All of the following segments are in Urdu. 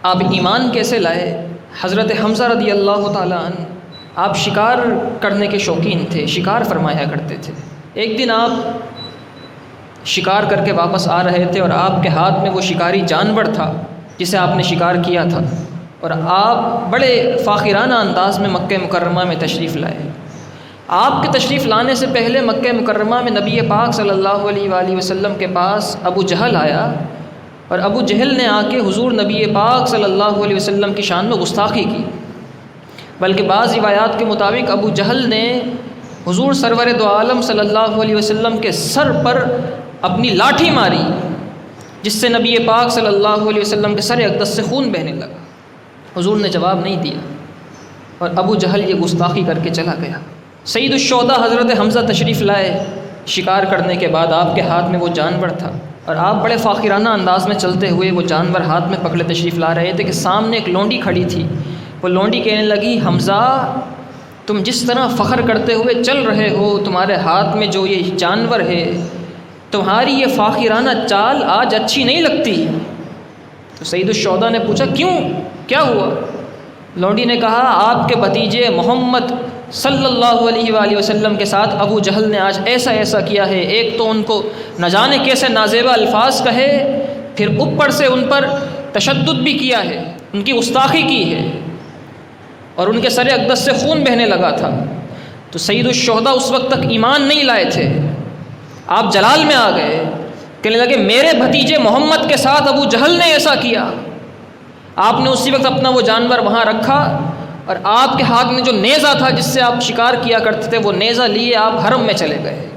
آپ ایمان کیسے لائے؟ حضرت حمزہ رضی اللہ تعالیٰ عنہ آپ شکار کرنے کے شوقین تھے، شکار فرمایا کرتے تھے۔ ایک دن آپ شکار کر کے واپس آ رہے تھے اور آپ کے ہاتھ میں وہ شکاری جانور تھا جسے آپ نے شکار کیا تھا، اور آپ بڑے فاخرانہ انداز میں مکہ مکرمہ میں تشریف لائے۔ آپ کے تشریف لانے سے پہلے مکہ مکرمہ میں نبی پاک صلی اللہ علیہ وآلہ وسلم کے پاس ابو جہل آیا، اور ابو جہل نے آ کے حضور نبی پاک صلی اللہ علیہ وسلم کی شان میں گستاخی کی، بلکہ بعض روایات کے مطابق ابو جہل نے حضور سرور دو عالم صلی اللہ علیہ وسلم کے سر پر اپنی لاٹھی ماری، جس سے نبی پاک صلی اللہ علیہ وسلم کے سر اقدس سے خون بہنے لگا۔ حضور نے جواب نہیں دیا اور ابو جہل یہ گستاخی کر کے چلا گیا۔ سید الشہداء حضرت حمزہ تشریف لائے، شکار کرنے کے بعد آپ کے ہاتھ میں وہ جانور تھا، اور آپ بڑے فاخرانہ انداز میں چلتے ہوئے وہ جانور ہاتھ میں پکڑے تشریف لا رہے تھے کہ سامنے ایک لونڈی کھڑی تھی۔ وہ لونڈی کہنے لگی، حمزہ تم جس طرح فخر کرتے ہوئے چل رہے ہو، تمہارے ہاتھ میں جو یہ جانور ہے، تمہاری یہ فاخرانہ چال آج اچھی نہیں لگتی۔ تو سید الشہداء نے پوچھا کیوں، کیا ہوا؟ لونڈی نے کہا آپ کے بھتیجے محمد صلی اللہ علیہ وآلہ وسلم کے ساتھ ابو جہل نے آج ایسا ایسا کیا ہے، ایک تو ان کو نہ جانے کیسے نازیبا الفاظ کہے، پھر اوپر سے ان پر تشدد بھی کیا ہے، ان کی گستاخی کی ہے، اور ان کے سر اقدس سے خون بہنے لگا تھا۔ تو سید الشہداء اس وقت تک ایمان نہیں لائے تھے، آپ جلال میں آ گئے، کہنے لگے میرے بھتیجے محمد کے ساتھ ابو جہل نے ایسا کیا۔ آپ نے اسی وقت اپنا وہ جانور وہاں رکھا، اور آپ کے ہاتھ میں جو نیزہ تھا جس سے آپ شکار کیا کرتے تھے، وہ نیزہ لیے آپ حرم میں چلے گئے۔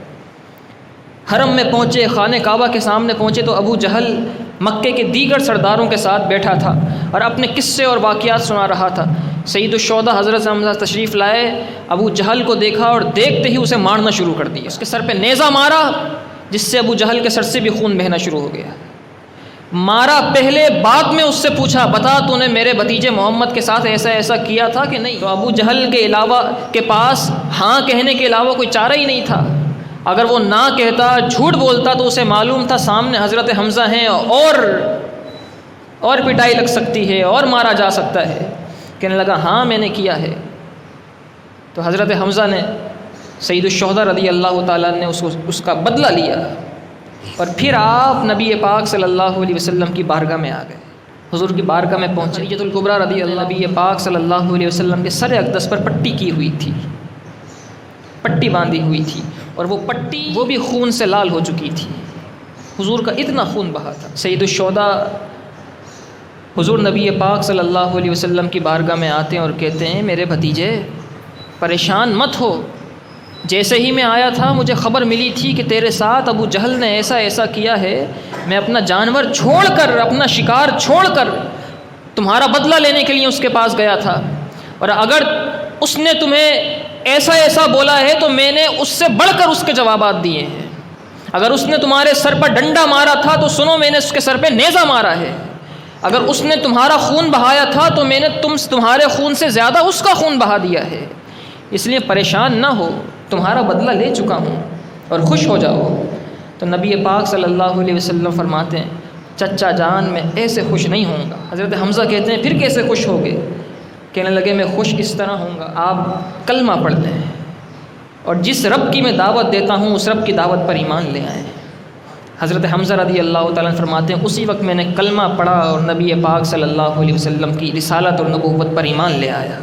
حرم میں پہنچے، خانہ کعبہ کے سامنے پہنچے تو ابو جہل مکے کے دیگر سرداروں کے ساتھ بیٹھا تھا اور اپنے قصے اور واقعات سنا رہا تھا۔ سید الشہداء حضرت حمزہ تشریف لائے، ابو جہل کو دیکھا اور دیکھتے ہی اسے مارنا شروع کر دیا۔ اس کے سر پہ نیزہ مارا، جس سے ابو جہل کے سر سے بھی خون بہنا شروع ہو گیا۔ مارا پہلے، بعد میں اس سے پوچھا بتا تو نے میرے بھتیجے محمد کے ساتھ ایسا ایسا کیا تھا کہ نہیں؟ تو ابو جہل کے پاس ہاں کہنے کے علاوہ کوئی چارہ ہی نہیں تھا۔ اگر وہ نہ کہتا، جھوٹ بولتا، تو اسے معلوم تھا سامنے حضرت حمزہ ہیں اور پٹائی لگ سکتی ہے اور مارا جا سکتا ہے۔ کہنے لگا ہاں میں نے کیا ہے۔ تو حضرت حمزہ نے، سید الشہداء رضی اللہ تعالیٰ نے اس کا بدلہ لیا، اور پھر آپ نبی پاک صلی اللہ علیہ وسلم کی بارگاہ میں آ گئے، حضور کی بارگاہ میں پہنچے۔ خدیجہ الکبریٰ رضی اللہ نبی پاک صلی اللہ علیہ وسلم کے سر اقدس پر پٹی کی ہوئی تھی، پٹی باندھی ہوئی تھی، اور وہ پٹی وہ بھی خون سے لال ہو چکی تھی، حضور کا اتنا خون بہا تھا۔ سید الشہداء حضور نبی پاک صلی اللہ علیہ وسلم کی بارگاہ میں آتے ہیں اور کہتے ہیں میرے بھتیجے پریشان مت ہو، جیسے ہی میں آیا تھا مجھے خبر ملی تھی کہ تیرے ساتھ ابو جہل نے ایسا ایسا کیا ہے، میں اپنا جانور چھوڑ کر، اپنا شکار چھوڑ کر تمہارا بدلہ لینے کے لیے اس کے پاس گیا تھا، اور اگر اس نے تمہیں ایسا ایسا بولا ہے تو میں نے اس سے بڑھ کر اس کے جوابات دیے ہیں۔ اگر اس نے تمہارے سر پر ڈنڈا مارا تھا تو سنو میں نے اس کے سر پہ نیزہ مارا ہے، اگر اس نے تمہارا خون بہایا تھا تو میں نے تمہارے خون سے زیادہ اس کا خون بہا دیا ہے، اس لیے پریشان نہ ہو، تمہارا بدلہ لے چکا ہوں اور خوش ہو جاؤ۔ تو نبی پاک صلی اللہ علیہ وسلم فرماتے ہیں چچا جان میں ایسے خوش نہیں ہوں گا۔ حضرت حمزہ کہتے ہیں پھر کیسے خوش ہوگے؟ کہنے لگے میں خوش اس طرح ہوں گا، آپ کلمہ پڑھ لیں اور جس رب کی میں دعوت دیتا ہوں اس رب کی دعوت پر ایمان لے آئیں۔ حضرت حمزہ رضی اللہ تعالیٰ عنہ فرماتے ہیں اسی وقت میں نے کلمہ پڑھا اور نبی پاک صلی اللہ علیہ وسلم کی رسالت اور نبوت پر ایمان لے آیا۔